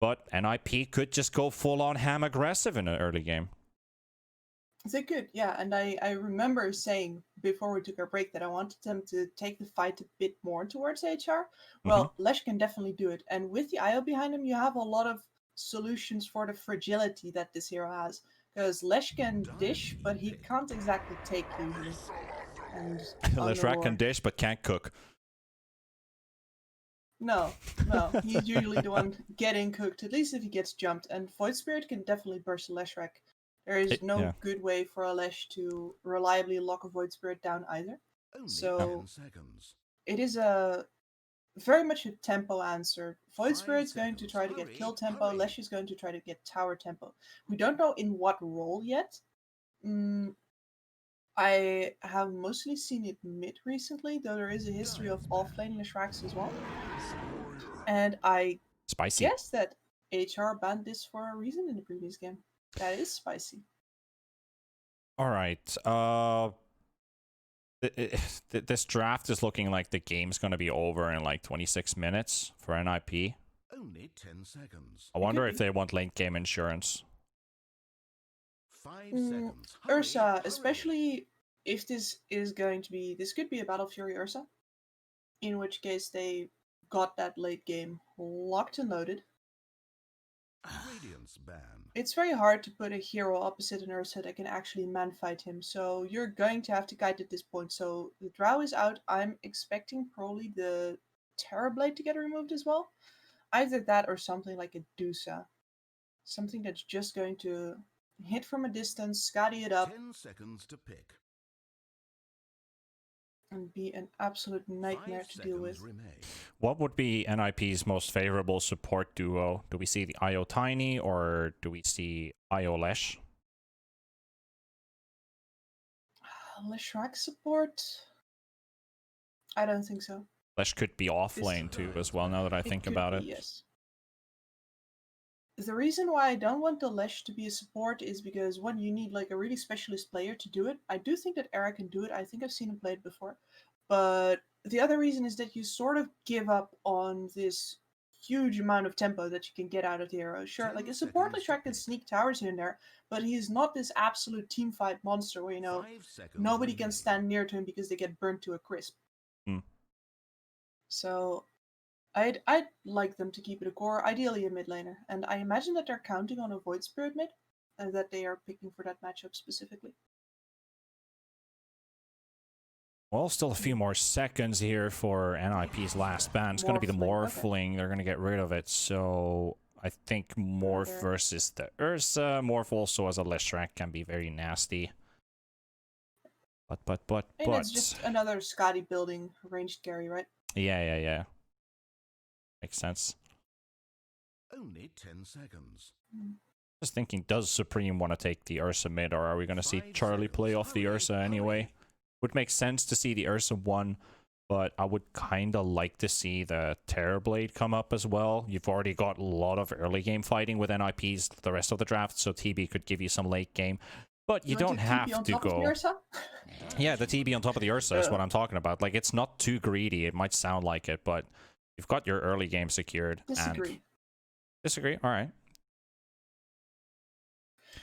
But NiP could just go full-on ham aggressive in an early game. They could, yeah. And I remember saying before we took our break that I wanted them to take the fight a bit more towards HR. Well, Lesh can definitely do it. And with the IO behind him, you have a lot of solutions for the fragility that this hero has. Because Lesh can dish, but he can't exactly take usually. And Leshrac can dish, but can't cook. No, he's usually the one getting cooked, at least if he gets jumped. And Void Spirit can definitely burst a Leshrac. There is no good way for a Lesh to reliably lock a Void Spirit down either. So it is a very much a tempo answer. Void Spirit's going to try to get kill tempo, Lesh is going to try to get tower tempo. We don't know in what role yet. I have mostly seen it mid recently, though there is a history of offlane Leshracs as well. And I guess that HR banned this for a reason in the previous game. That is spicy. All right. This draft is looking like the game's going to be over in like 26 minutes for NiP. Only 10 seconds. I wonder if they want late game insurance. 5 seconds. Ursa, especially if this is going to be... This could be a Battle Fury Ursa. In which case they got that late game locked and loaded. Radiance ban. It's very hard to put a hero opposite an Ursa that can actually man-fight him, so you're going to have to guide at this point. So the Drow is out. I'm expecting probably the Terrorblade to get removed as well. Either that or something like a Dusa. Something that's just going to hit from a distance, Scotty it up, 10 seconds to pick. And be an absolute nightmare to deal with. What would be NiP's most favorable support duo? Do we see the IO Tiny or do we see IO Lesh? Leshrac support? I don't think so. Lesh could be off lane too as well, now that I think about it. Yes. The reason why I don't want the Lesh to be a support is because, one, you need like a really specialist player to do it. I do think that Era can do it. I think I've seen him play it before. But the other reason is that you sort of give up on this huge amount of tempo that you can get out of the hero. Sure, like a support Leshrac can sneak towers here and there, but he's not this absolute teamfight monster where, you know, nobody can stand near to him because they get burnt to a crisp. So I'd like them to keep it a core, ideally a mid laner. And I imagine that they're counting on a Void Spirit mid, and that they are picking for that matchup specifically. Well, still a few more seconds here for NiP's last ban. It's going to be the Morphling. Okay. They're going to get rid of it. So I think Morph versus the Ursa. Morph also as a Leshrac can be very nasty. But. And it's just another Scotty building ranged carry, right? Yeah. Makes sense. Only 10 seconds. Just thinking, does Supreme want to take the Ursa mid, or are we going to see Charlie play off the Ursa anyway? Would make sense to see the Ursa 1, but I would kind of like to see the Terrorblade come up as well. You've already got a lot of early game fighting with NiPs the rest of the draft, so TB could give you some late game. But you don't have to go... Yeah, the TB on top of the Ursa is what I'm talking about. Like, it's not too greedy. It might sound like it, but you've got your early game secured. Disagree. Disagree? All right.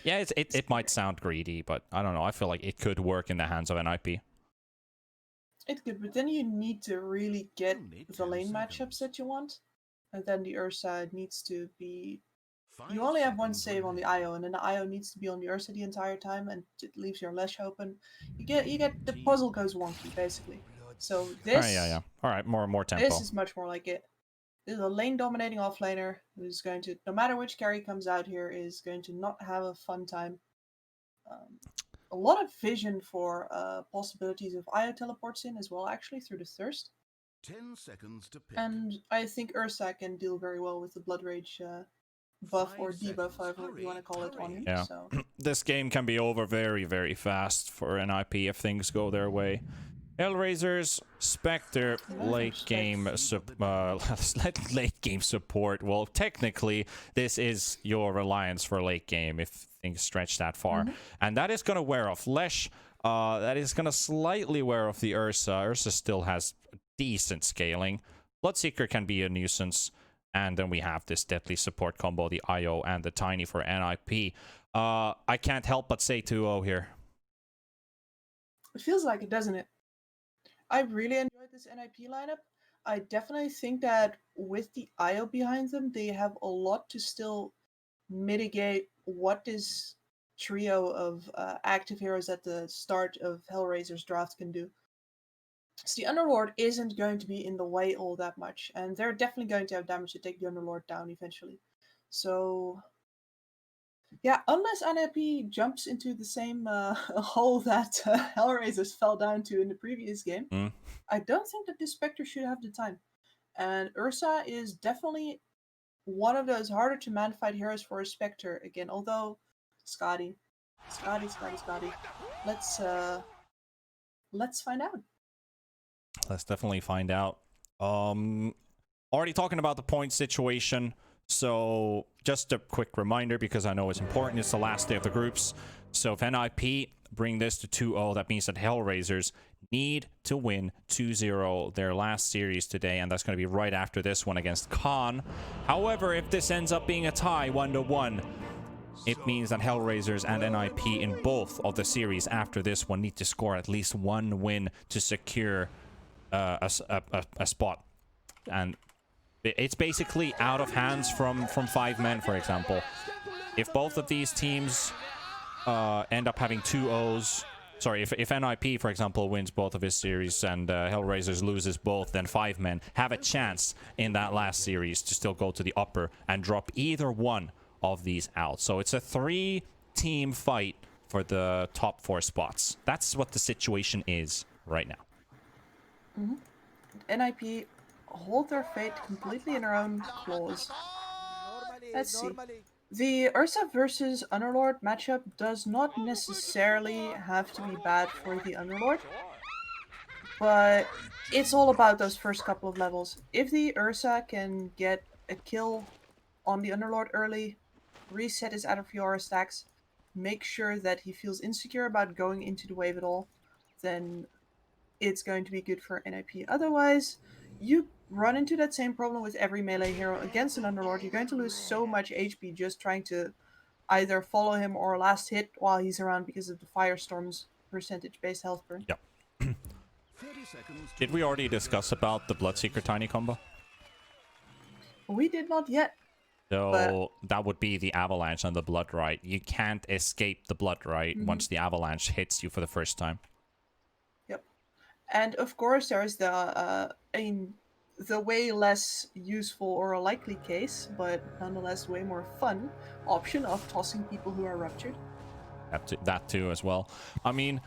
Yeah, it might sound greedy, but I don't know. I feel like it could work in the hands of an NiP. It could, but then you need to really get the lane matchups that you want. And then the Ursa needs to be... You only have one save on the IO, and then the IO needs to be on the Ursa the entire time, and it leaves your Lesh open. You get the puzzle goes wonky, basically. So this... Yeah. Alright, more tempo. This is much more like it. This is a lane-dominating offlaner who's going to, no matter which carry comes out here, is going to not have a fun time. A lot of vision for possibilities of IO teleports in as well, actually, through the Thirst. 10 seconds to pick. And I think Ursa can deal very well with the Blood Rage buff or debuff, however you want to call it, on him. Yeah. So. This game can be over very, very fast for NiP if things go their way. HellRaisers, Spectre, late game support. Well, technically, this is your reliance for late game if things stretch that far. And that is going to wear off Lesh. That is going to slightly wear off the Ursa. Ursa still has decent scaling. Bloodseeker can be a nuisance. And then we have this deadly support combo, the IO and the Tiny for NiP. I can't help but say 2-0 here. It feels like it, doesn't it? I really enjoyed this NiP lineup. I definitely think that with the IO behind them, they have a lot to still mitigate what this trio of active heroes at the start of HellRaisers draft can do. So the Underlord isn't going to be in the way all that much, and they're definitely going to have damage to take the Underlord down eventually. So, yeah, unless NiP jumps into the same hole that HellRaisers fell down to in the previous game, I don't think that this Spectre should have the time. And Ursa is definitely one of those harder to man fight heroes for a Spectre again, although Scotty. Let's find out. Let's definitely find out. Already talking about the point situation. So just a quick reminder, because I know it's important, it's the last day of the groups. So if NiP bring this to 2-0, that means that HellRaisers need to win 2-0 their last series today, and that's going to be right after this one against Khan. However, if this ends up being a tie 1-1, it means that HellRaisers and NiP in both of the series after this one need to score at least one win to secure a spot. And it's basically out of hands from 5 men, for example. If both of these teams end up having 2-0s, sorry, if NiP, for example, wins both of his series and HellRaisers loses both, then 5 men have a chance in that last series to still go to the upper and drop either one of these out. So it's a 3-team fight for the top 4 spots. That's what the situation is right now. NiP hold their fate completely in their own claws. Let's see. The Ursa versus Underlord matchup does not necessarily have to be bad for the Underlord, but it's all about those first couple of levels. If the Ursa can get a kill on the Underlord early, reset his Adder Fiora stacks, make sure that he feels insecure about going into the wave at all, then it's going to be good for NiP. Otherwise, you run into that same problem with every melee hero against an Underlord. You're going to lose so much HP just trying to either follow him or last hit while he's around because of the Firestorm's percentage-based health burn. Yep. Did we already discuss about the Bloodseeker Tiny combo? We did not yet. So that would be the Avalanche and the Blood Right. You can't escape the Blood Right once the Avalanche hits you for the first time. Yep. And of course there's the way less useful or a likely case, but nonetheless way more fun option of tossing people who are ruptured. That too as well. I mean,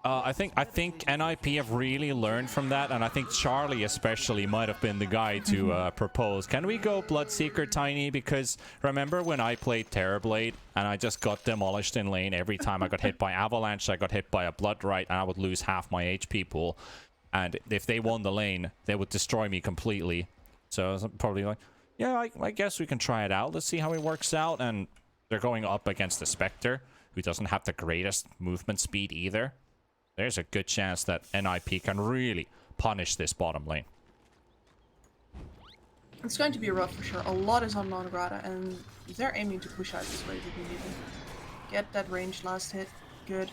I think NiP have really learned from that, and I think Charlie especially might have been the guy to propose, can we go Bloodseeker Tiny? Because remember when I played Terrorblade and I just got demolished in lane every time I got hit by Avalanche, I got hit by a Blood Right, and I would lose half my HP pool. And if they won the lane, they would destroy me completely. So I was probably like, yeah, I guess we can try it out. Let's see how it works out. And they're going up against the Spectre, who doesn't have the greatest movement speed either. There's a good chance that NiP can really punish this bottom lane. It's going to be rough for sure. A lot is on Non-Grata, and they're aiming to push out this wave immediately. Get that ranged last hit. Good.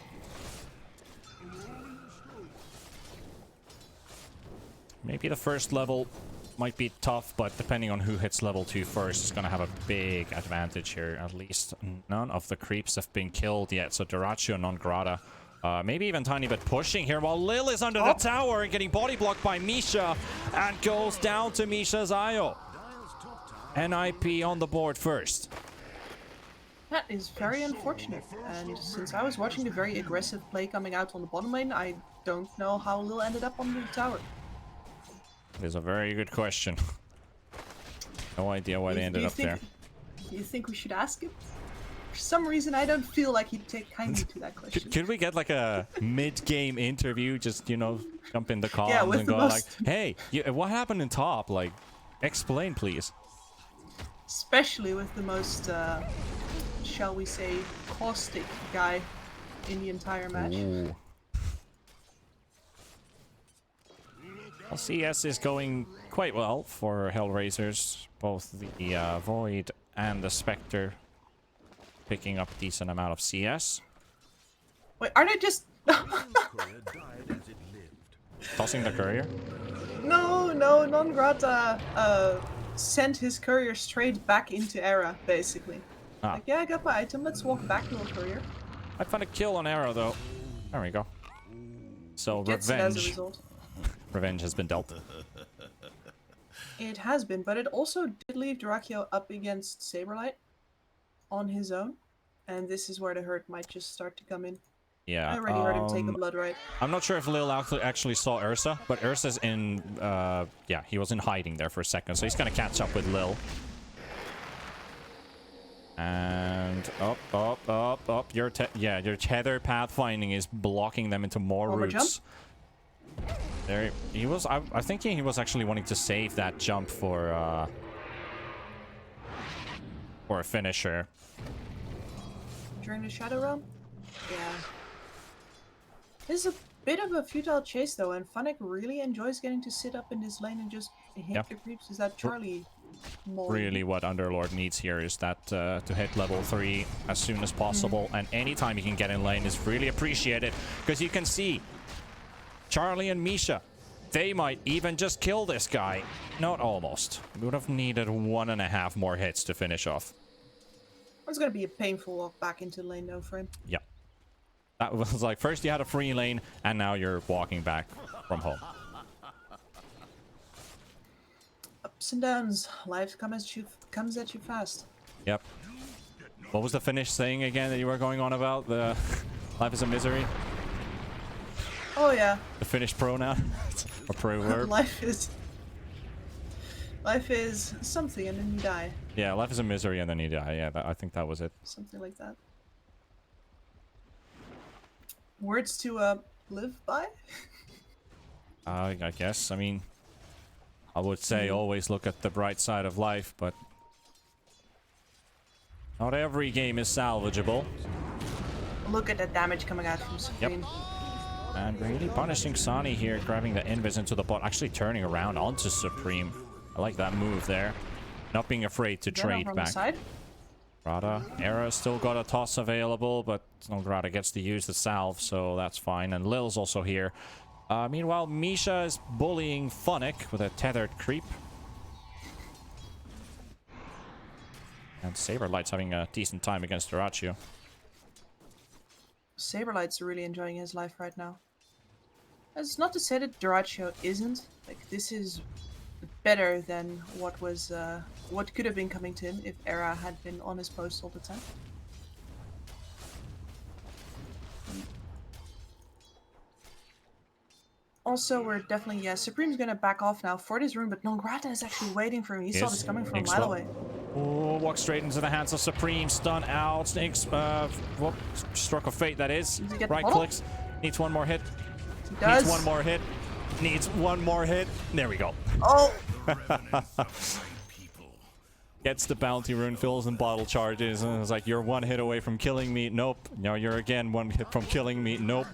Maybe the first level might be tough, but depending on who hits level 2 first is going to have a big advantage here. At least none of the creeps have been killed yet, so Dyrachyo, Non-Grata, maybe even Tiny bit pushing here, while Lil is under the tower and getting body blocked by Misha, and goes down to Misha's IO. NiP on the board first. That is very unfortunate, and since I was watching the very aggressive play coming out on the bottom lane, I don't know how Lil ended up on the tower. It is a very good question. No idea why they ended up there. Do you think we should ask him? For some reason, I don't feel like he'd take kindly to that question. Could we get like a mid-game interview? Just, you know, jump in the comms and go like, hey, what happened in top? Like, explain, please. Especially with the most, shall we say, caustic guy in the entire match. Well, CIS is going quite well for HellRaisers. Both the Void and the Spectre picking up decent amount of CS. Wait, are they just... Courier died as it lived. Tossing the courier. No, Non-Grata sent his courier straight back into Era, basically. Ah. Like, yeah, I got my item, let's walk back, little courier. I found a kill on Arrow though. There we go. So Gets it as a revenge. result. Revenge has been dealt. It has been, but it also did leave Dyrachyo up against Saberlight on his own. And this is where the hurt might just start to come in. Yeah. I already heard him take a blood right. I'm not sure if Lil actually saw Ursa, but Ursa's in, yeah, he was in hiding there for a second, so he's gonna catch up with Lil. And up. Your tether pathfinding is blocking them into more routes. There, he was. I think he was actually wanting to save that jump for a finisher. During the Shadow Realm? Yeah. This is a bit of a futile chase though, and Funnick really enjoys getting to sit up in this lane and just hit the creeps. Is that Charlie? Really what Underlord needs here is that to hit level 3 as soon as possible, and anytime you can get in lane is really appreciated, because you can see Charlie and Misha, they might even just kill this guy. Not almost. We would have needed 1.5 more hits to finish off. It's gonna be a painful walk back into the lane though for him. Yeah. That was like, first you had a free lane, and now you're walking back from home. Ups and downs. Life comes at you fast. Yep. What was the Finnish saying again that you were going on about? The life is a misery? Oh yeah. The Finnish pronoun? Or proverb? Life is something and then you die. Yeah, life is a misery and then you die. Yeah, I think that was it. Something like that. Words to live by? I guess. I mean, I would say always look at the bright side of life, but not every game is salvageable. Look at the damage coming out from Supreme. Yep. And really punishing Sani here, grabbing the invis into the bot, actually turning around onto Supreme. I like that move there. Not being afraid to trade back. Side. Grata, Era still got a toss available, but Grata gets to use the salve, so that's fine. And Lil's also here. Meanwhile, Misha is bullying Funnick with a tethered creep. And Saberlight's having a decent time against Dyrachyo. Saberlight's really enjoying his life right now. That's not to say that Dyrachyo isn't. Like, this is better than what was, what could have been coming to him if Era had been on his post all the time. Also, we're definitely, yeah, Supreme's gonna back off now for this room, but Non-Grata is actually waiting for him. He saw this coming from a mile away. Oh, walk straight into the hands of Supreme, stun out, Snakes, stroke of fate that is. Right clicks, needs one more hit. Needs one more hit. Needs one more hit. There we go. Oh! Gets the bounty rune, fills and bottle charges, and it's like, you're one hit away from killing me. Nope. No, you're again one hit from killing me. Nope.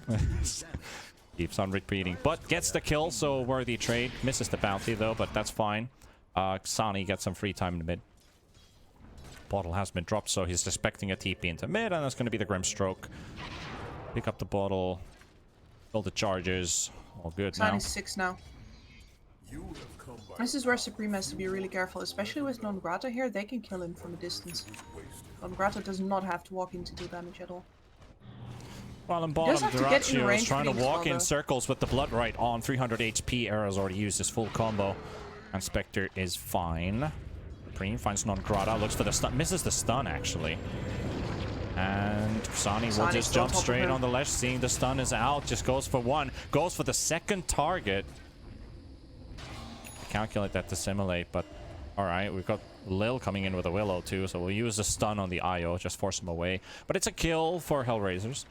Keeps on repeating, but gets the kill, so worthy trade. Misses the bounty though, but that's fine. Sani gets some free time in the mid. Bottle has been dropped, so he's expecting a TP into mid, and that's going to be the Grimstroke. Pick up the bottle, fill the charges. All good now. Sani's 6 now. This is where Supreme has to be really careful, especially with Non-Grata here. They can kill him from a distance. Non-Grata does not have to walk in to do damage at all. Well, in bottom, Dyrachyo is trying to walk in circles with the Blood Right on 300 HP. Era's already used his full combo. And Spectre is fine. Supreme finds Non-Grata, looks for the stun, misses the stun actually. And Sani will just jump straight on the ledge, seeing the stun is out, just goes for one, goes for the second target. Calculate that to simulate, but alright, we've got Lil coming in with a Willow too, so we'll use the stun on the IO, just force him away. But it's a kill for HellRaisers.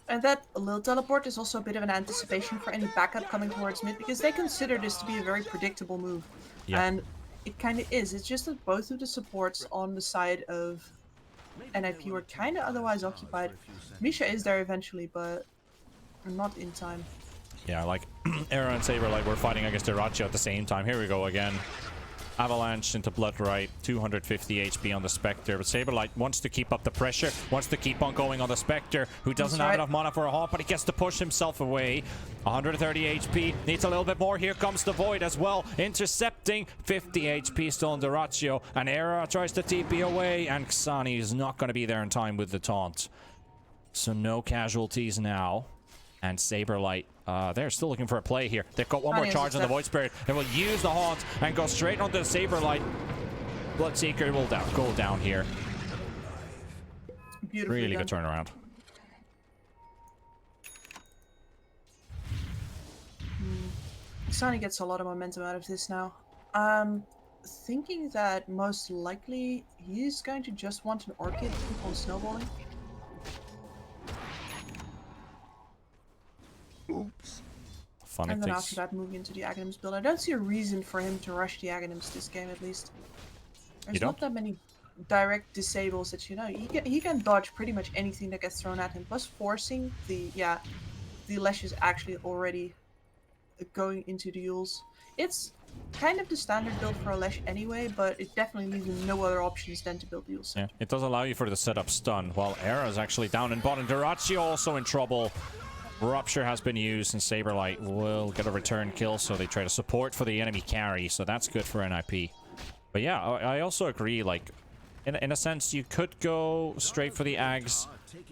And that Lil teleport is also a bit of an anticipation for any backup coming towards mid, because they consider this to be a very predictable move. Yeah. And it kind of is. It's just that both of the supports on the side of NiP were kind of otherwise occupied. Misha is there eventually, but not in time. Yeah, like Era and Saberlight were fighting against Irachi at the same time. Here we go again. Avalanche into Bloodright, 250 HP on the Spectre, but Saberlight wants to keep up the pressure, wants to keep on going on the Spectre, who doesn't have enough mana for a hop, but he gets to push himself away. 130 HP, needs a little bit more. Here comes the Void as well, intercepting. 50 HP still on Duraccio, and Era tries to TP away, and Xani is not going to be there in time with the taunt. So no casualties now. And Saberlight, they're still looking for a play here. They've got one more charge on the Void Spirit. They will use the Haunt and go straight onto the Saberlight. Bloodseeker will go down here. Really good turnaround. Xani gets a lot of momentum out of this now. I'm thinking that most likely he's going to just want an Orchid to keep on snowballing. Oops. Fun And then after that, moving into the Aghanims build. I don't see a reason for him to rush the Aghanims this game, at least. There's not that many direct disables that you know. He can dodge pretty much anything that gets thrown at him. Plus forcing the Lesh is actually already going into the Yules. It's kind of the standard build for a Lesh anyway, but it definitely leaves him no other options than to build the Yules. Yeah, it does allow you for the setup stun, while Era is actually down in bottom. Duraccio also in trouble. Rupture has been used, and Saberlight will get a return kill, so they try to support for the enemy carry, so that's good for NiP. But yeah, I also agree, like, in a sense, you could go straight for the Ags.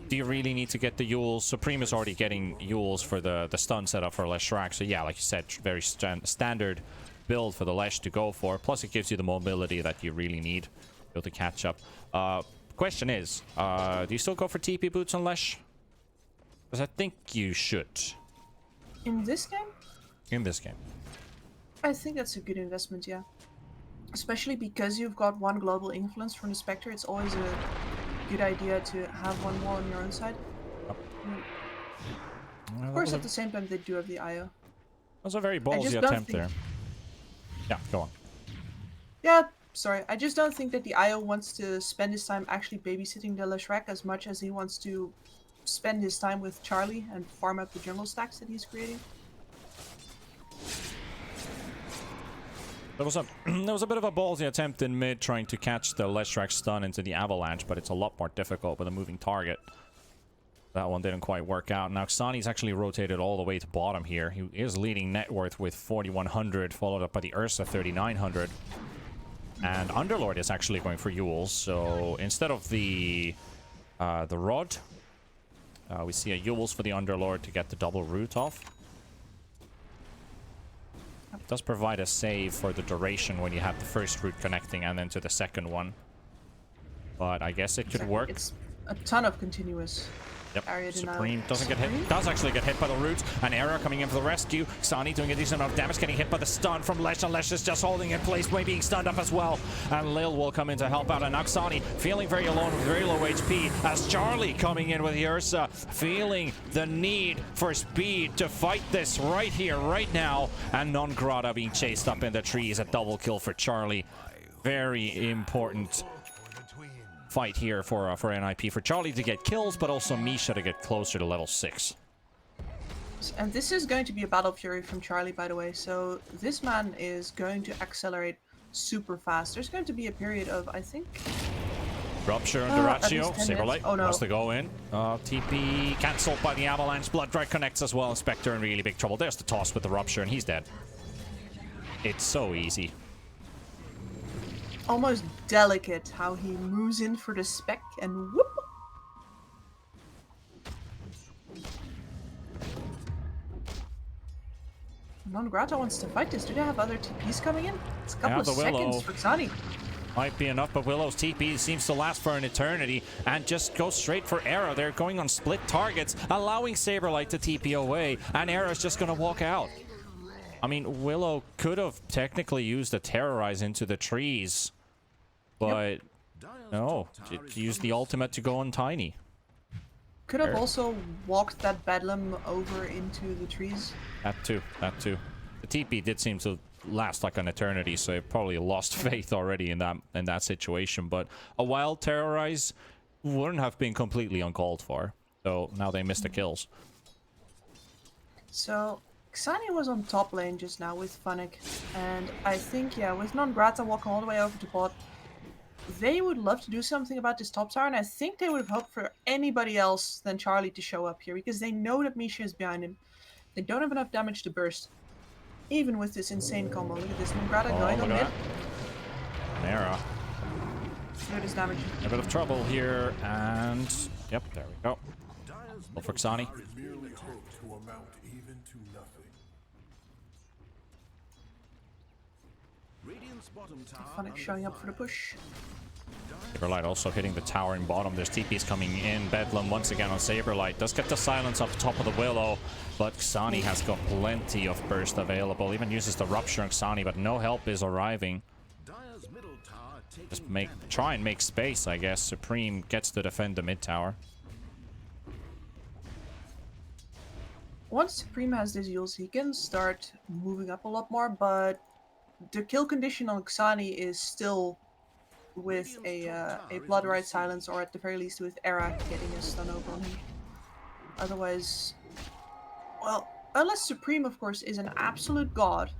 Do you really need to get the Yules? Supreme is already getting Yules for the stun setup for Leshrac, so yeah, like you said, very standard build for the Lesh to go for. Plus, it gives you the mobility that you really need to be able to catch up. Question is, do you still go for TP boots on Lesh? Because I think you should. In this game? In this game. I think that's a good investment, yeah. Especially because you've got one global influence from the Spectre, it's always a good idea to have one more on your own side. Yep. Of course, at the same time, they do have the IO. That was a very ballsy attempt there. Yeah, go on. Yeah, sorry. I just don't think that the IO wants to spend his time actually babysitting the Leshrac as much as he wants to spend his time with Charlie and farm up the jungle stacks that he's creating. There was a bit of a ballsy attempt in mid trying to catch the Leshrac stun into the Avalanche, but it's a lot more difficult with a moving target. That one didn't quite work out. Now Xani's actually rotated all the way to bottom here. He is leading net worth with 4,100, followed up by the Ursa 3,900. And Underlord is actually going for Yules, so instead of the Rod, we see a Yules for the Underlord to get the double root off. It does provide a save for the duration when you have the first root connecting and then to the second one. But I guess it could work. It's a ton of continuous area denial. Supreme doesn't get hit. Does actually get hit by the roots. And Era coming in for the rescue. Xani doing a decent amount of damage, getting hit by the stun from Lesh. And Lesh is just holding in place, maybe being stunned up as well. And Lil will come in to help out. And now Xani feeling very alone with very low HP. As Charlie coming in with the Ursa, feeling the need for speed to fight this right here, right now. And Non-Grata being chased up in the trees. A double kill for Charlie. Very important fight here for NiP, for Charlie to get kills, but also Misha to get closer to level 6. And this is going to be a Battle Fury from Charlie, by the way, so this man is going to accelerate super fast. There's going to be a period of, I think... Rupture and Duraccio. Saberlight wants to go in. TP cancelled by the Avalanche. Bloodright connects as well. Spectre in really big trouble. There's the toss with the Rupture, and he's dead. It's so easy. Almost delicate how he moves in for the spec and whoop! Non-Grata wants to fight this. Do they have other TPs coming in? It's a couple of seconds for Xani. Might be enough, but Willow's TP seems to last for an eternity and just go straight for Era. They're going on split targets, allowing Saberlight to TP away, and Era's just going to walk out. I mean, Willow could have technically used a Terrorize into the trees, but no, used the ultimate to go on Tiny. Could have also walked that Bedlam over into the trees. That too. The TP did seem to last like an eternity, so it probably lost faith already in that situation. But a wild Terrorize wouldn't have been completely uncalled for. So now they missed the kills. So Xani was on top lane just now with Funnick, and I think, yeah, with Non-Grata walking all the way over to bot, they would love to do something about this top tower, and I think they would have hoped for anybody else than Charlie to show up here, because they know that Misha is behind him. They don't have enough damage to burst. Even with this insane combo. Look at this, Non-Grata going on mid. Nera. Look at this damage. A bit of trouble here, and... Yep, there we go. Well, for Xani. Merely hope to amount even to nothing. Radiant's bottom tower Funnick showing up for the push. Saberlight also hitting the tower in bottom. There's TPs coming in. Bedlam once again on Saberlight. Does get the silence up top of the Willow, but Xani has got plenty of burst available. Even uses the Rupture on Xani, but no help is arriving. Just try and make space, I guess. Supreme gets to defend the mid tower. Once Supreme has this use, he can start moving up a lot more, but the kill condition on Xani is still with a Blood Rite silence, or at the very least with Era getting a stun over on him. Otherwise, well, unless Supreme, of course, is an absolute god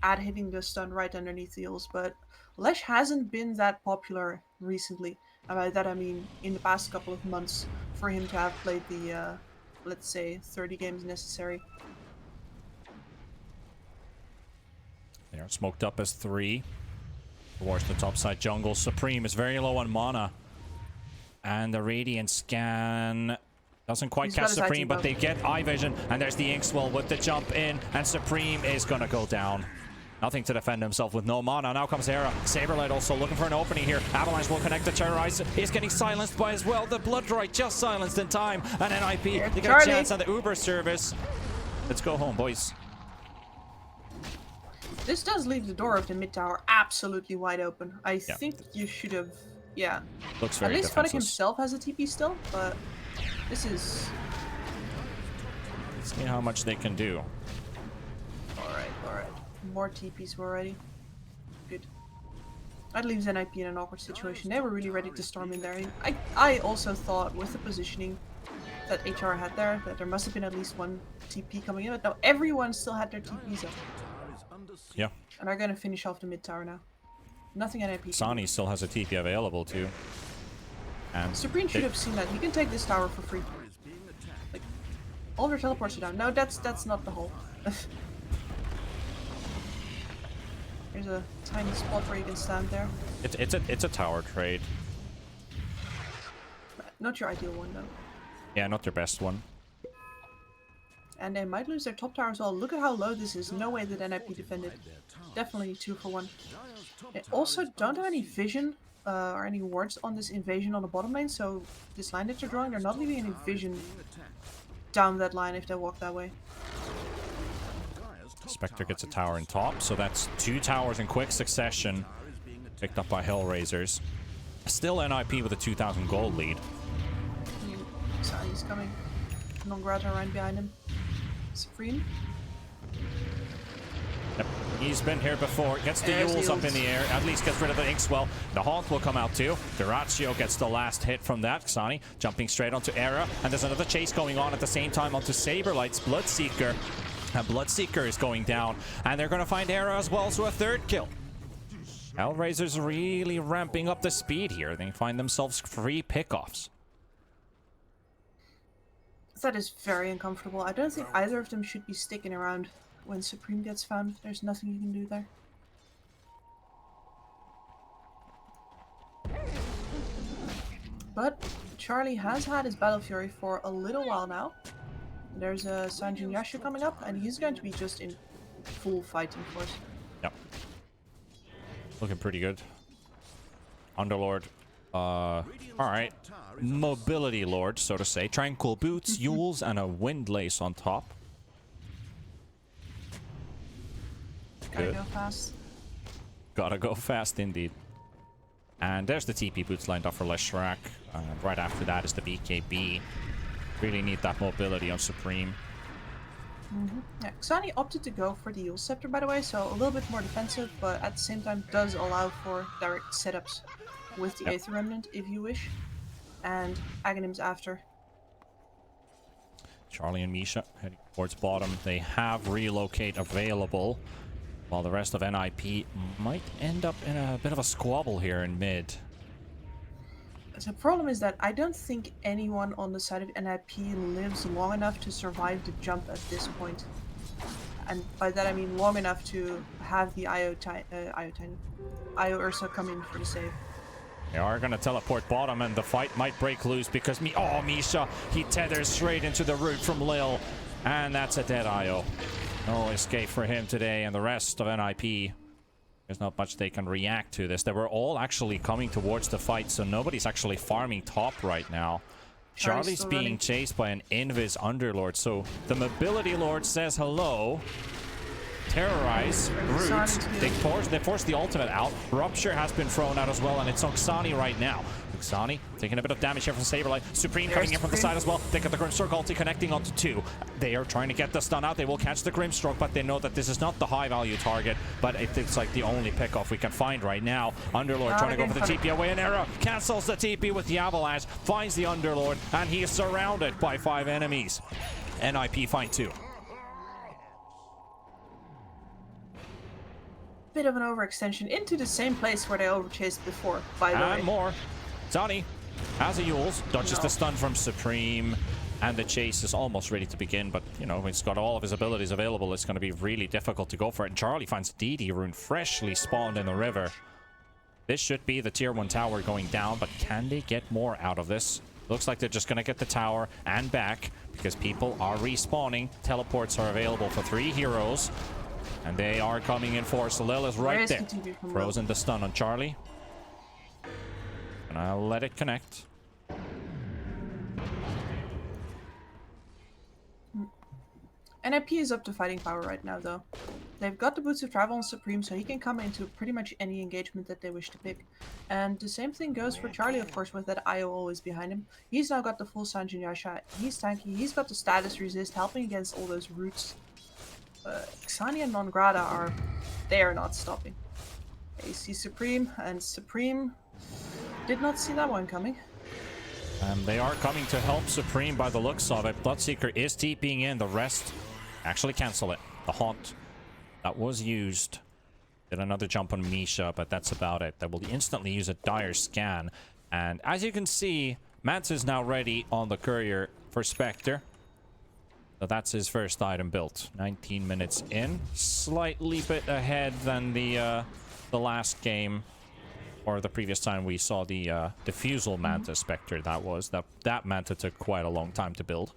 at hitting the stun right underneath the heels, but Lesh hasn't been that popular recently. And by that I mean in the past couple of months, for him to have played the, let's say, 30 games necessary. They are smoked up as 3. Towards the top side jungle. Supreme is very low on mana. And the Radiant scan doesn't quite catch Supreme, but they get eye vision. And there's the Inkswell with the jump in. And Supreme is gonna go down. Nothing to defend himself with no mana. Now comes Era. Saberlight also looking for an opening here. Avalanche will connect the Terrorize. He's getting silenced by as well. The Blood Rite just silenced in time. And NiP, they get a chance on the Uber service. Let's go home, boys. This does leave the door of the mid tower absolutely wide open. I think you should have, Looks very at least defenseless. Funnick himself has a TP still, but this is... Let's see how much they can do. Alright. More TPs already. Good. That leaves NiP in an awkward situation. They were really ready to storm in there. I also thought with the positioning that HR had there, that there must have been at least one TP coming in, but no, everyone still had their TPs up. Yeah. And are gonna finish off the mid tower now. Nothing NiP. Xani still has a TP available too. And Supreme should have seen that. He can take this tower for free. Like, all their teleports are down. No, that's not the hole. There's a tiny spot where you can stand there. It's a tower trade. Not your ideal one though. Yeah, not their best one. And they might lose their top tower as well. Look at how low this is. No way that NiP defended. Definitely 2 for 1. They also don't have any vision or any wards on this invasion on the bottom lane, so this line that they're drawing, they're not leaving any vision down that line if they walk that way. Spectre gets a tower in top, so that's 2 towers in quick succession. Picked up by HellRaisers. Still NiP with a 2,000 gold lead. Sorry, he's coming. Non-Grata right behind him. Supreme. Yep. He's been here before. Gets the Yules up in the air. At least gets rid of the Inkswell. The Hawk will come out too. Duraccio gets the last hit from that. Xani jumping straight onto Era. And there's another chase going on at the same time onto Saberlight's Bloodseeker. And Bloodseeker is going down. And they're going to find Era as well, so a 3rd kill. HellRaisers really ramping up the speed here. They find themselves free pickoffs. That is very uncomfortable. I don't think either of them should be sticking around when Supreme gets found. There's nothing you can do there. But Charlie has had his Battle Fury for a little while now. There's a Sanjin Yasha coming up, and he's going to be just in full fighting force. Yep. Looking pretty good. Underlord. Alright. Mobility Lord, so to say. Tranquil Boots, Yules, and a Windlace on top. Gotta go fast. Gotta go fast indeed. And there's the TP boots lined up for Leshrac. Right after that is the BKB. Really need that mobility on Supreme. Yeah, Xani opted to go for the Yule Scepter, by the way, so a little bit more defensive, but at the same time does allow for direct setups with the Aether Remnant if you wish. And Aghanims after. Charlie and Misha heading towards bottom. They have relocate available, while the rest of NiP might end up in a bit of a squabble here in mid. The problem is that I don't think anyone on the side of NiP lives long enough to survive the jump at this point. And by that I mean long enough to have the IO Ursa come in for the save. They are going to teleport bottom, and the fight might break loose because Misha, he tethers straight into the root from Lil, and that's a dead IO. No escape for him today, and the rest of NiP, there's not much they can react to this. They were all actually coming towards the fight, so nobody's actually farming top right now. Charlie's being running. chased by an Invis Underlord, so the Mobility Lord says hello. Terrorize Roots. They force the ultimate out. Rupture has been thrown out as well, and it's Oksani right now. Oksani taking a bit of damage here from Saberlight. Supreme coming in from the side as well. They got the Grimstroke ulti connecting onto 2. They are trying to get the stun out. They will catch the Grimstroke, but they know that this is not the high value target, but it's like the only pickoff we can find right now. Underlord trying to go for the TP away, and Arrow cancels the TP with the Avalanche, finds the Underlord, and he is surrounded by 5 enemies. NiP find 2. Bit of an overextension into the same place where they overchased before, by the way. And more. Zani has a Yules, dodges the stun from Supreme, and the chase is almost ready to begin, but you know, he's got all of his abilities available. It's going to be really difficult to go for it. And Charlie finds DD rune freshly spawned in the river. This should be the tier 1 tower going down, but can they get more out of this? Looks like they're just going to get the tower and back because people are respawning. Teleports are available for 3 heroes. And they are coming in force. Lil is right there. Frozen the stun on Charlie. And I'll let it connect. NiP is up to fighting power right now, though. They've got the boots of travel on Supreme, so he can come into pretty much any engagement that they wish to pick. And the same thing goes for Charlie, of course, with that IO always behind him. He's now got the full Sanjin Yasha. He's tanky. He's got the status resist, helping against all those roots. Xani and Non-Grata are... they are not stopping. They see Supreme, and Supreme did not see that one coming. And they are coming to help Supreme by the looks of it. Bloodseeker is TPing in. The rest actually cancel it. The Haunt that was used did another jump on Misha, but that's about it. They will instantly use a dire scan. And as you can see, Mance is now ready on the courier for Spectre. So that's his first item built. 19 minutes in. Slightly bit ahead than the last game. Or the previous time we saw the Diffusal Manta Spectre. That Manta took quite a long time to build.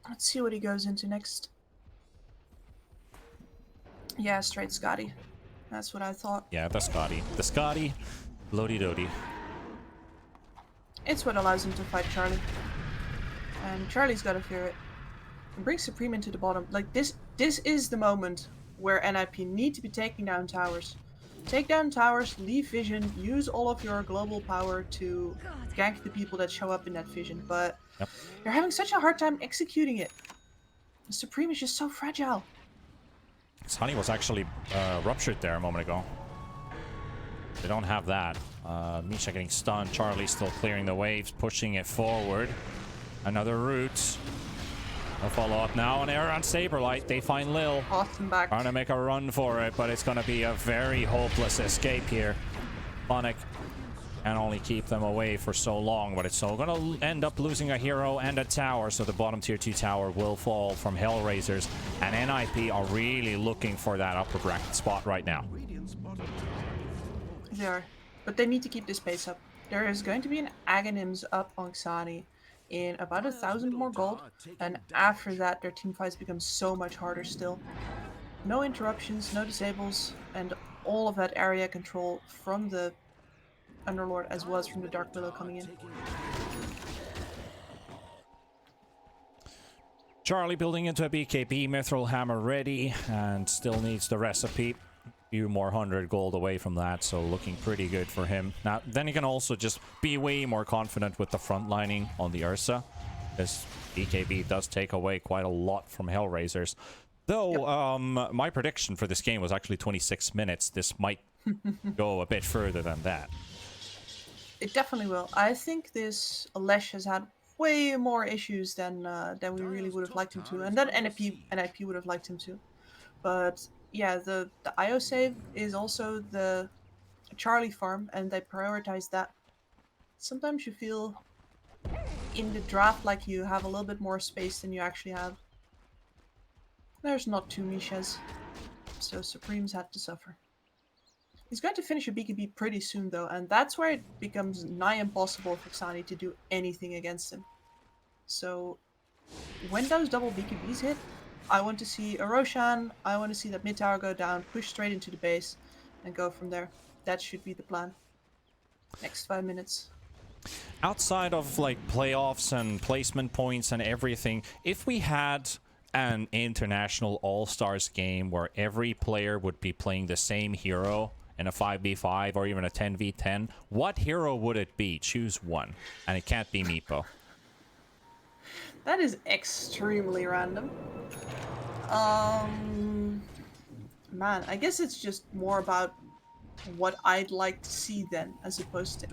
Let's see what he goes into next. Yeah, straight Scotty. That's what I thought. Yeah, the Scotty. The Scotty. Lodi-dodi. It's what allows him to fight Charlie. And Charlie's gotta fear it. And bring Supreme into the bottom. Like, this is the moment where NiP need to be taking down towers. Take down towers, leave vision, use all of your global power to gank the people that show up in that vision. But you're having such a hard time executing it. The Supreme is just so fragile. Sunny was actually ruptured there a moment ago. They don't have that. Misha getting stunned. Charlie still clearing the waves, pushing it forward. Another route. A follow-up now, and they're on Saberlight. They find Lil. Austin back. Trying to make a run for it, but it's going to be a very hopeless escape here. Phonic can only keep them away for so long, but it's still going to end up losing a hero and a tower, so the bottom tier 2 tower will fall from HellRaisers, and NiP are really looking for that upper bracket spot right now. They are. But they need to keep this pace up. There is going to be an Aghanims up on Xani in about 1,000 more gold, and after that their team fights become so much harder still. No interruptions, no disables, and all of that area control from the Underlord as well as from the Dark Willow coming in. Charlie building into a BKB, Mithril Hammer ready, and still needs the recipe. Few more 100 gold away from that, so looking pretty good for him. Now, then he can also just be way more confident with the frontlining on the Ursa, because BKB does take away quite a lot from HellRaisers. Though, my prediction for this game was actually 26 minutes. This might go a bit further than that. It definitely will. I think this Lesh has had way more issues than we really would have liked him to, and that NiP would have liked him to. But yeah, the IO save is also the Charlie farm, and they prioritize that. Sometimes you feel in the draft like you have a little bit more space than you actually have. There's not two Mishas, so Supreme's had to suffer. He's going to finish a BKB pretty soon though, and that's where it becomes nigh impossible for Xani to do anything against him. So when those double BKBs hit, I want to see a Roshan, I want to see that mid tower go down, push straight into the base, and go from there. That should be the plan. Next 5 minutes. Outside of like playoffs and placement points and everything, if we had an international all-stars game where every player would be playing the same hero in a 5v5 or even a 10v10, what hero would it be? Choose one. And it can't be Meepo. That is extremely random. Man, I guess it's just more about what I'd like to see then, as opposed to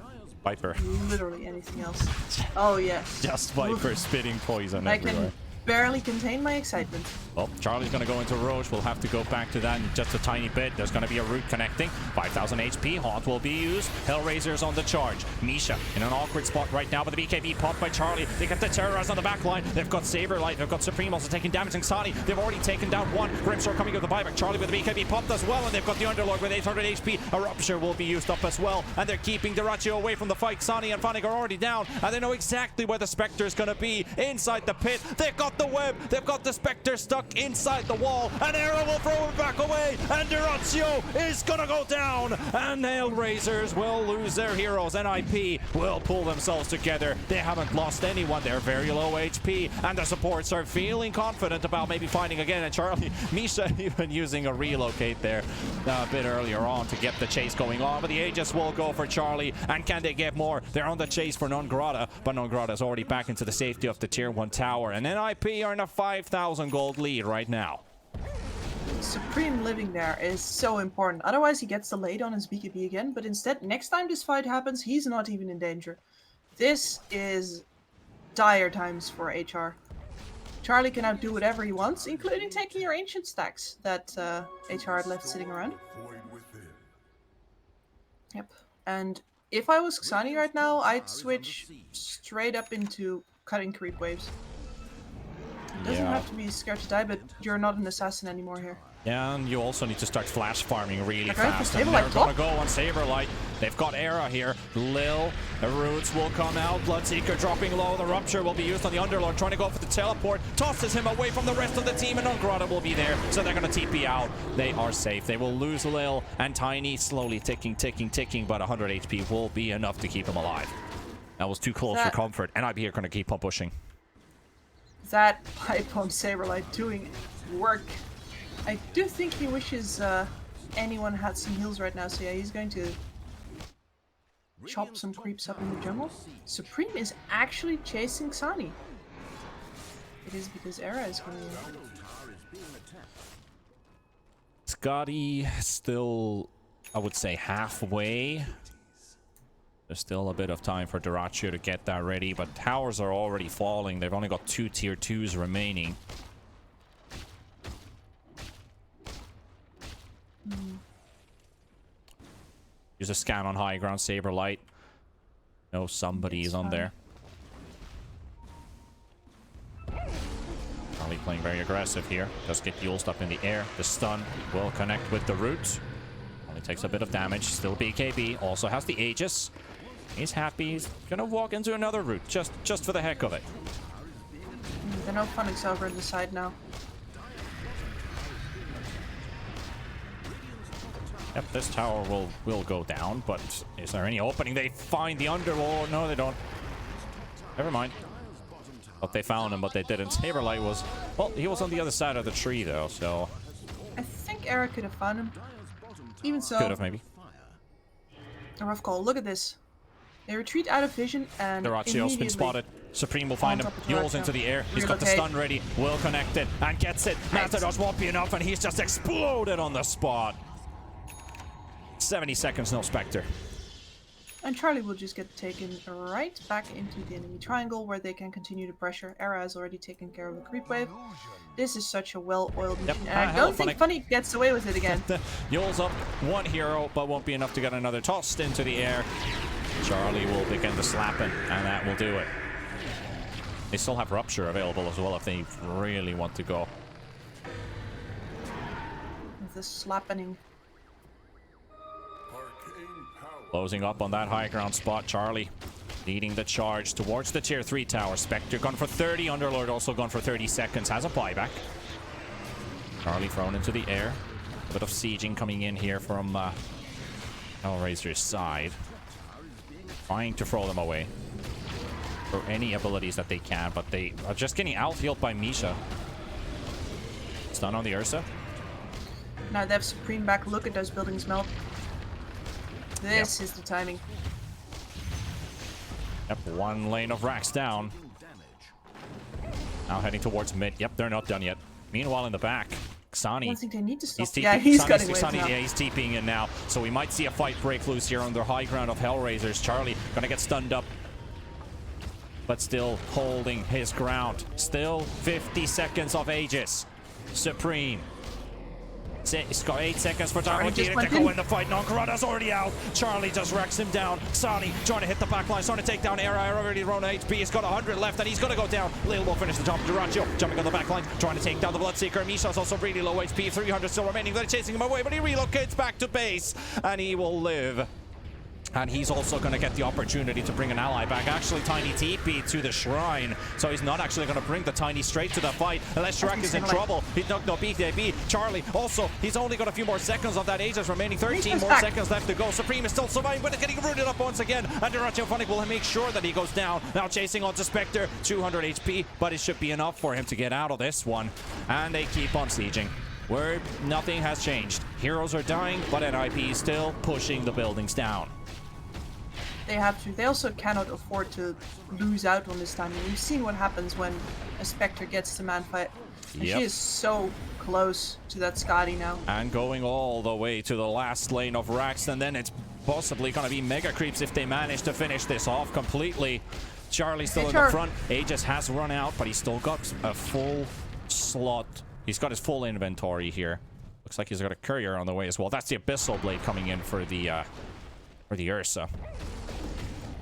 Viper. literally anything else. Oh yes. Just Viper spitting poison everywhere. Can barely contain my excitement. Well, Charlie's going to go into Roche. We'll have to go back to that in just a tiny bit. There's going to be a root connecting. 5,000 HP. Haunt will be used. HellRaisers on the charge. Misha in an awkward spot right now, but the BKB popped by Charlie. They get the Terrorize on the back line. They've got Saberlight. They've got Supreme also taking damage. And Xani, they've already taken down one. Grimshaw coming with the buyback. Charlie with the BKB popped as well, and they've got the Underlord with 800 HP. A Rupture will be used up as well, and they're keeping Dyrachyo away from the fight. Xani and Fnatic are already down, and they know exactly where the Spectre is going to be inside the pit. They've got the web. They've got the Spectre stuck inside the wall, and Era will throw him back away, and Dyrachyo is gonna go down, and HellRaisers will lose their heroes. NiP will pull themselves together. They haven't lost anyone. They're very low HP, and the supports are feeling confident about maybe fighting again. And Charlie, Misha even using a relocate there a bit earlier on to get the chase going on, but the Aegis will go for Charlie, and can they get more? They're on the chase for Nongrata, but Nongrata is already back into the safety of the tier 1 tower, and NiP are in a 5,000 gold lead right now. Supreme living there is so important. Otherwise he gets delayed on his BKB again, but instead next time this fight happens he's not even in danger. This is dire times for HR. Charlie can now do whatever he wants, including taking your ancient stacks that HR had left sitting around. Yep. And if I was Xani right now, I'd switch straight up into cutting creep waves. Doesn't have to be scared to die, but you're not an assassin anymore here. Yeah, and you also need to start flash farming really Okay, fast. And they're gonna go on Saberlight. They've got Era here. Lil, the roots will come out. Bloodseeker dropping low. The Rupture will be used on the Underlord, trying to go for the teleport. Tosses him away from the rest of the team, and Nongrata will be there. So they're gonna TP out. They are safe. They will lose Lil, and Tiny slowly ticking, but 100 HP will be enough to keep him alive. That was too close for comfort, and NiP are gonna keep on pushing. That pipe on Saberlight doing work. I do think he wishes anyone had some heals right now, so yeah, he's going to chop some creeps up in the jungle. Supreme is actually chasing Xani. It is because Era is going in. Scotty still, I would say, halfway. There's still a bit of time for Dyrachyo to get that ready, but towers are already falling. They've only got 2 tier 2s remaining. Use a scan on high ground, Saberlight. No, somebody is on there. Probably playing very aggressive here. Just get Yulst up in the air. The stun will connect with the root. Only takes a bit of damage. Still BKB. Also has the Aegis. He's happy. He's gonna walk into another route, just for the heck of it. They're no Phoenix over in the side now. Yep, this tower will go down, but is there any opening? They find the underwall. No, they don't. Never mind. Thought they found him, but they didn't. Saberlight was... Well, he was on the other side of the tree, though, so... I think Era could have found him. Even so... Could have, maybe. A rough call. Look at this. They retreat out of vision and Dyrachyo's been spotted. Supreme will find him. Yule's into the air. He's got the stun ready. Will connect it and gets it. Matadors won't be enough, and he's just exploded on the spot. 70 seconds, no Spectre. And Charlie will just get taken right back into the enemy triangle where they can continue to pressure. Era has already taken care of a creep wave. This is such a well-oiled machine, and I don't think Funny gets away with it again. Yule's up one hero, but won't be enough to get another tossed into the air. Charlie will begin to slap it, and that will do it. They still have Rupture available as well if they really want to go. The slappening. Closing up on that high ground spot, Charlie leading the charge towards the tier 3 tower. Spectre gone for 30, Underlord also gone for 30 seconds, has a buyback. Charlie thrown into the air. A bit of sieging coming in here from HellRaisers' side. Trying to throw them away. Throw any abilities that they can, but they are just getting out-healed by Misha. Stun on the Ursa. Now they have Supreme back. Look at those buildings melt. This is the timing. Yep, one lane of racks down. Now heading towards mid. Yep, they're not done yet. Meanwhile, in the back, Xani. I don't think they need to stop. He's cutting waves now. Yeah, he's TPing in now. So we might see a fight break loose here on the high ground of HellRaisers. Charlie gonna get stunned up, but still holding his ground. Still 50 seconds of Aegis. Supreme. He's got 8 seconds for Darwin to go in the fight. Nonkarada's already out. Charlie just wrecks him down. Sani trying to hit the backline, trying to take down Era. Already around HP. He's got 100 left and he's going to go down. Lil will finish the jump. Duraccio jumping on the backline, trying to take down the Bloodseeker. Misha's also really low HP. 300 still remaining. They're chasing him away, but he relocates back to base and he will live. And he's also going to get the opportunity to bring an ally back. Actually, Tiny TP to the shrine. So he's not actually going to bring the Tiny straight to the fight. Unless Shrek is in trouble. He knocked no BKB. Charlie also, he's only got a few more seconds of that Aegis remaining. 13 more seconds left to go. Supreme is still surviving, but it's getting rooted up once again. And Duraccio Funnick will make sure that he goes down. Now chasing onto Spectre. 200 HP, but it should be enough for him to get out of this one. And they keep on sieging. Where nothing has changed. Heroes are dying, but NiP is still pushing the buildings down. They have to. They also cannot afford to lose out on this time. We've seen what happens when a Spectre gets to man fight. And she is so close to that Scotty now. And going all the way to the last lane of racks, and then it's possibly going to be mega creeps if they manage to finish this off completely. Charlie's still in the front. Aegis has run out, but he's still got a full slot. He's got his full inventory here. Looks like he's got a courier on the way as well. That's the Abyssal Blade coming in for the Ursa.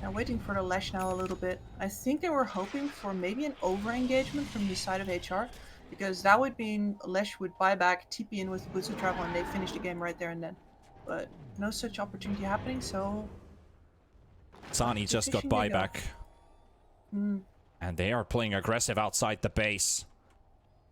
Now waiting for the Lash now a little bit. I think they were hoping for maybe an over-engagement from the side of HR, because that would mean Lash would buy back, TP in with the Boots of Travel, and they finish the game right there and then. But no such opportunity happening, so... Sani just got buyback. And they are playing aggressive outside the base.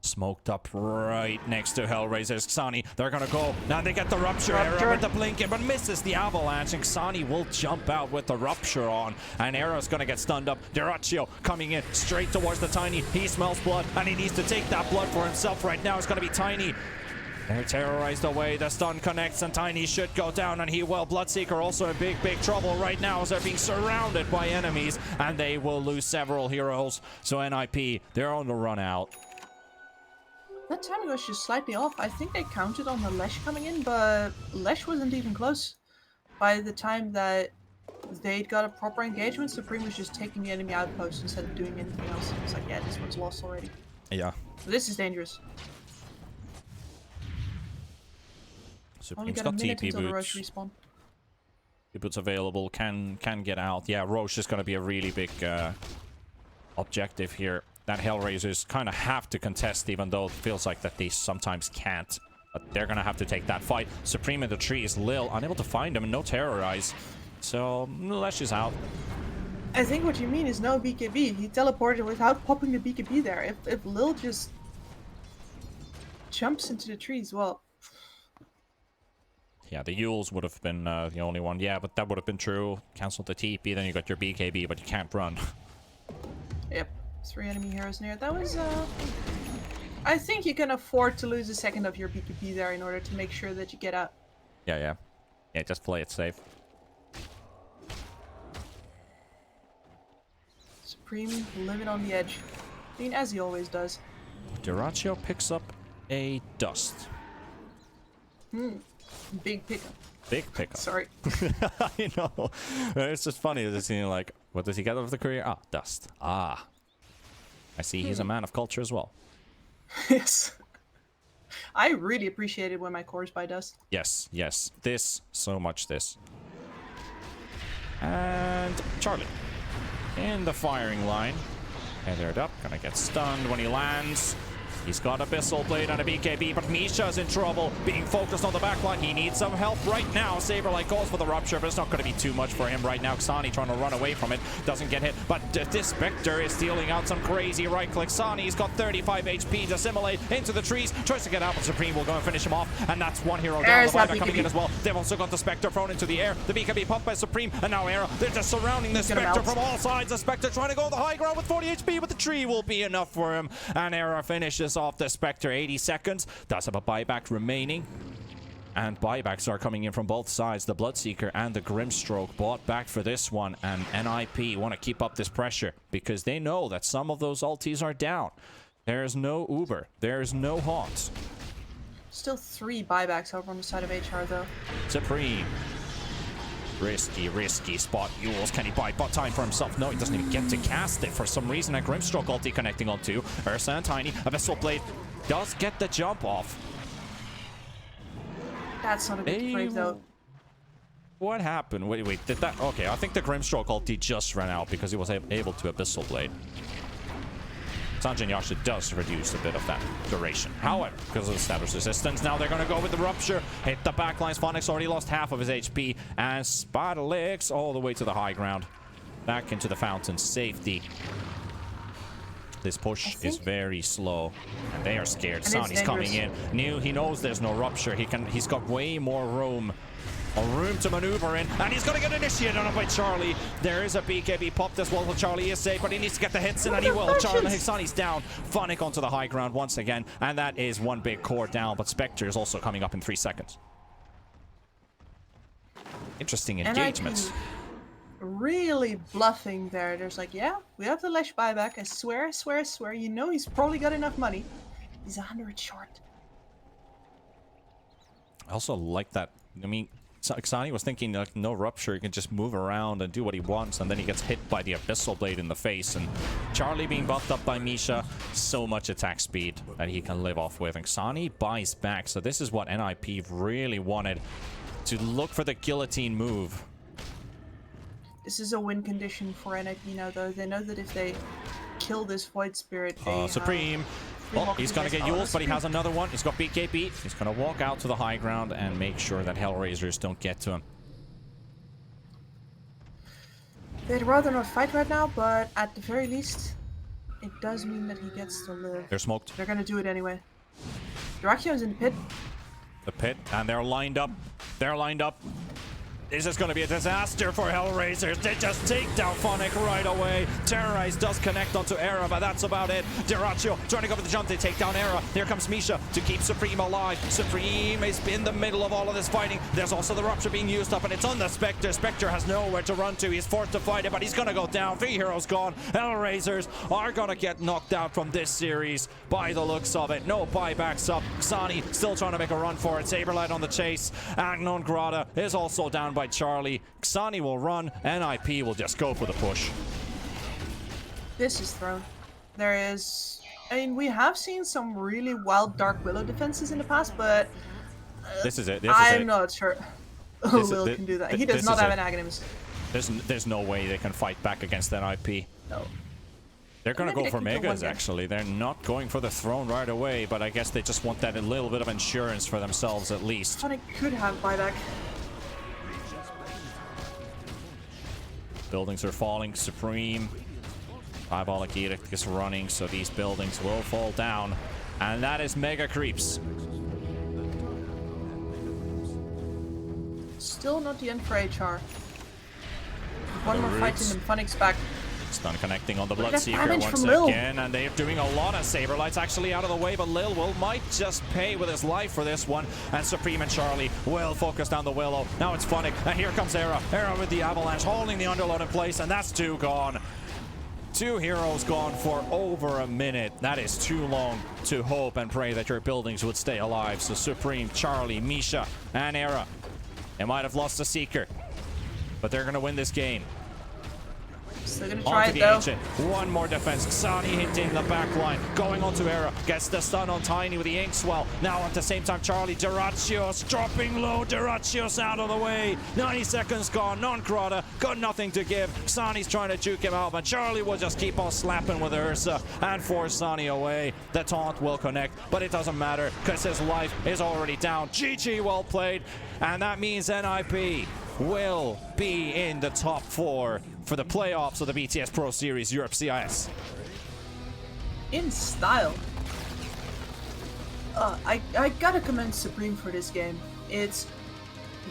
Smoked up right next to HellRaisers. Xani, they're gonna go. Now they get the Rupture Era with the Blinking, but misses the Avalanche, and Xani will jump out with the Rupture on, and Era's gonna get stunned up. Duraccio coming in straight towards the Tiny. He smells blood, and he needs to take that blood for himself right now. It's gonna be Tiny. They're terrorized away. The stun connects, and Tiny should go down, and he will. Bloodseeker also in big trouble right now as they're being surrounded by enemies, and they will lose several heroes. So NiP, they're on the run out. That timing was just slightly off. I think they counted on the Lash coming in, but Lash wasn't even close. By the time that they'd got a proper engagement, Supreme was just taking the enemy outpost instead of doing anything else. It's like, yeah, this one's lost already. Yeah. So this is dangerous. Supreme's got TP boots. Respawn. TP boots available, can get out. Yeah, Roche is going to be a really big objective here. That HellRaisers kind of have to contest, even though it feels like that they sometimes can't. But they're going to have to take that fight. Supreme in the tree is Lil, unable to find him, and no terrorize. So, Lesh is out. I think what you mean is no BKB. He teleported without popping the BKB there. If Lil just jumps into the trees, well... Yeah, the Yules would have been the only one. Yeah, but that would have been true. Cancel the TP, then you got your BKB, but you can't run. Yep. 3 enemy heroes near. That was, I think you can afford to lose a second of your BKB there in order to make sure that you get out. Yeah. Yeah, just play it safe. Supreme living on the edge. I mean, as he always does. Duraccio picks up a dust. Big pickup. Big pickup. Sorry. I know. It's just funny. It's like, what does he get out of the career? Ah, dust. Ah. I see he's a man of culture as well. Yes. I really appreciate it when my cores buy dust. Yes, yes. This, so much this. And Charlie. In the firing line. Tethered up. Gonna get stunned when he lands. He's got Abyssal Blade and a BKB, but Misha's in trouble, being focused on the backline. He needs some help right now. Saberlight goes for the rupture, but it's not going to be too much for him right now. Xani trying to run away from it, doesn't get hit, but this Spectre is dealing out some crazy right click. Xani's got 35 HP to assimilate into the trees, tries to get out, but Supreme will go and finish him off, and that's one hero down. The Viper coming in as well. They've also got the Spectre thrown into the air. The BKB popped by Supreme, and now Era. They're just surrounding the Spectre from all sides. The Spectre trying to go the high ground with 40 HP, but the tree will be enough for him, and Era finishes off the Spectre. 80 seconds. Does have a buyback remaining. And buybacks are coming in from both sides. The Bloodseeker and the Grimstroke bought back for this one. And NiP want to keep up this pressure because they know that some of those ultis are down. There's no Uber. There's no Haunt. Still 3 buybacks over on the side of HR though. Supreme. Risky spot. Yules, can he buy bot time for himself? No, he doesn't even get to cast it for some reason. A Grimstroke ulti connecting on 2. Ursa and Tiny. Abyssal Blade does get the jump off. That's not a good frame though. What happened? Wait, did that? Okay, I think the Grimstroke ulti just ran out because he was able to Abyssal Blade. Sanjin Yasha does reduce a bit of that duration. However, because of the status resistance, now they're going to go with the rupture. Hit the backlines. Phonix already lost half of his HP. And Spiderlicks all the way to the high ground. Back into the fountain. Safety. This push is very slow. And they are scared. Sani's coming in. He knows there's no rupture. He's got way more room. Room to maneuver in, and he's going to get initiated on it by Charlie. There is a BKB popped as well, so Charlie is safe, but he needs to get the hits in, and he will. Charlie Hixani's down. Phonic onto the high ground once again, and that is one big core down, but Spectre is also coming up in 3 seconds. Interesting engagements. Really bluffing there. There's like, yeah, we have the Lesh buyback. I swear. You know he's probably got enough money. He's 100 short. I also like that. I mean, Xani was thinking like no rupture, he can just move around and do what he wants, and then he gets hit by the Abyssal Blade in the face. And Charlie being buffed up by Misha, so much attack speed that he can live off with. And Xani buys back, so this is what NiP really wanted, to look for the guillotine move. This is a win condition for NiP now, though. They know that if they kill this Void Spirit, they Supreme. Oh, he's going to get Yules, but he has another one. He's got BKB. He's going to walk out to the high ground and make sure that HellRaisers don't get to him. They'd rather not fight right now, but at the very least, it does mean that he gets to live. They're smoked. They're going to do it anyway. Dyrachio's in the pit. The pit, and they're lined up. They're lined up. This is going to be a disaster for HellRaisers. They just take down Phonic right away. Terrorize does connect onto Era, but that's about it. Dyrachio trying to go for the jump. They take down Era. Here comes Misha to keep Supreme alive. Supreme is in the middle of all of this fighting. There's also the rupture being used up, and it's on the Spectre. Spectre has nowhere to run to. He's forced to fight it, but he's going to go down. 3 heroes gone. HellRaisers are going to get knocked out from this series by the looks of it. No buybacks up. Xani still trying to make a run for it. Saberlight on the chase. Agnon Grata is also down by Charlie. Xani will run. NiP will just go for the push. This is thrown. There is... I mean, we have seen some really wild Dark Willow defenses in the past, but... this is it. I'm not sure Will can do that. He does not have an Aghanim. There's no way they can fight back against NiP. No. They're going to go for Megas, actually. They're not going for the throne right away, but I guess they just want that a little bit of insurance for themselves, at least. Phonic could have buyback. Buildings are falling. Supreme. Diabolic Edict is running, so these buildings will fall down. And that is Mega Creeps. Still not the end for HR. One more fight in them. Phonic's back. Stun connecting on the Bloodseeker once again, and they're doing a lot of Saberlight's actually out of the way, but Lil might just pay with his life for this one, and Supreme and Charlie will focus down the Willow. Now it's Phonic, and here comes Era. Era with the Avalanche, holding the Underload in place, and that's 2 gone. 2 heroes gone for over a minute. That is too long to hope and pray that your buildings would stay alive. So Supreme, Charlie, Misha, and Era They might have lost the Seeker, but they're going to win this game. Still gonna try Onto it the though. Ancient. One more defense. Xani hitting the back line. Going onto Era. Gets the stun on Tiny with the Ink Swell. Now at the same time, Charlie. Duracios dropping low. Duracios out of the way. 90 seconds gone. Non-Crota. Got nothing to give. Xani's trying to juke him out, but Charlie will just keep on slapping with Ursa and force Xani away. The taunt will connect, but it doesn't matter because his life is already down. GG, well played. And that means NiP will be in the top 4 for the playoffs of the BTS Pro Series Europe CIS. In style. I gotta commend Supreme for this game.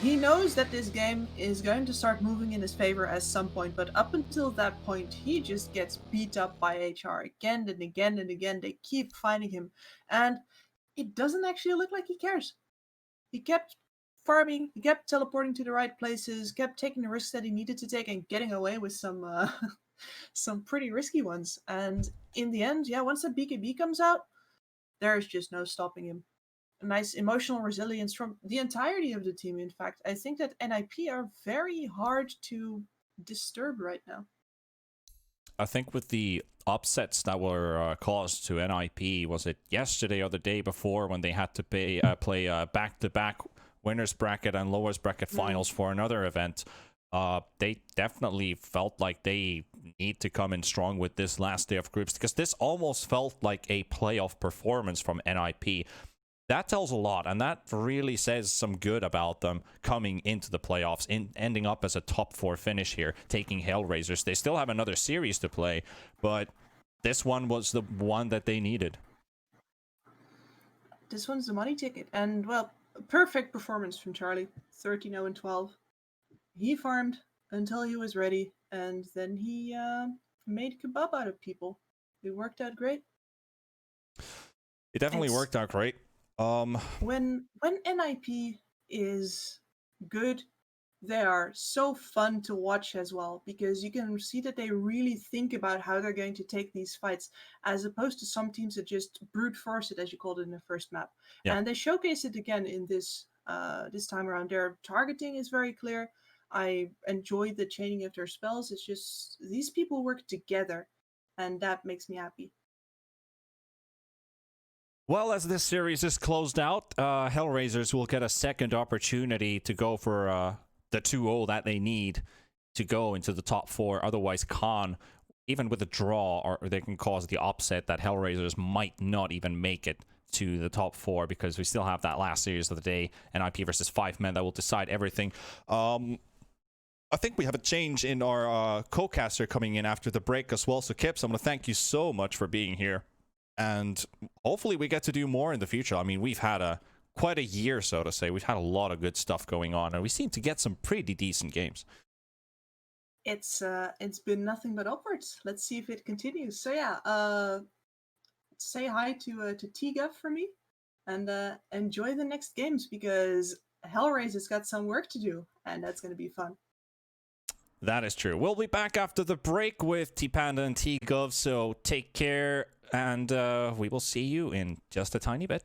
He knows that this game is going to start moving in his favor at some point, but up until that point, he just gets beat up by HR again and again and again. They keep finding him, and it doesn't actually look like he cares. He kept farming, he kept teleporting to the right places, kept taking the risks that he needed to take, and getting away with some pretty risky ones. And in the end, yeah, once that BKB comes out, there's just no stopping him. A nice emotional resilience from the entirety of the team. In fact, I think that NiP are very hard to disturb right now. I think with the upsets that were caused to NiP, was it yesterday or the day before, when they had to play back-to-back winners bracket and lowers bracket finals for another event, they definitely felt like they need to come in strong with this last day of groups, because this almost felt like a playoff performance from NiP. That tells a lot, and that really says some good about them coming into the playoffs, ending up as a top 4 finish here, taking HellRaisers. They still have another series to play, but this one was the one that they needed. This one's the money ticket, and well, perfect performance from Charlie. 13-0-12. He farmed until he was ready, and then he made kebab out of people. It worked out great. It definitely worked out great. When NiP is good, they are so fun to watch as well, because you can see that they really think about how they're going to take these fights, as opposed to some teams that just brute force it, as you called it in the first map. Yeah. And they showcase it again in this time around. Their targeting is very clear. I enjoy the chaining of their spells. It's just these people work together, and that makes me happy. Well, as this series is closed out, HellRaisers will get a second opportunity to go for the 2-0 that they need to go into the top 4. Otherwise, Khan, even with a draw, or they can cause the upset that HellRaisers might not even make it to the top 4, because we still have that last series of the day, NiP versus 5 men, that will decide everything. I think we have a change in our co-caster coming in after the break as well. So Kips, I'm going to thank you so much for being here. And hopefully we get to do more in the future. I mean, we've had quite a year, so to say. We've had a lot of good stuff going on, and we seem to get some pretty decent games. It's been nothing but upwards. Let's see if it continues. So yeah, say hi to T-Guff for me, and enjoy the next games, because HellRaisers got some work to do, and that's going to be fun. That is true. We'll be back after the break with T-Panda and T-Gov, so take care, and we will see you in just a tiny bit.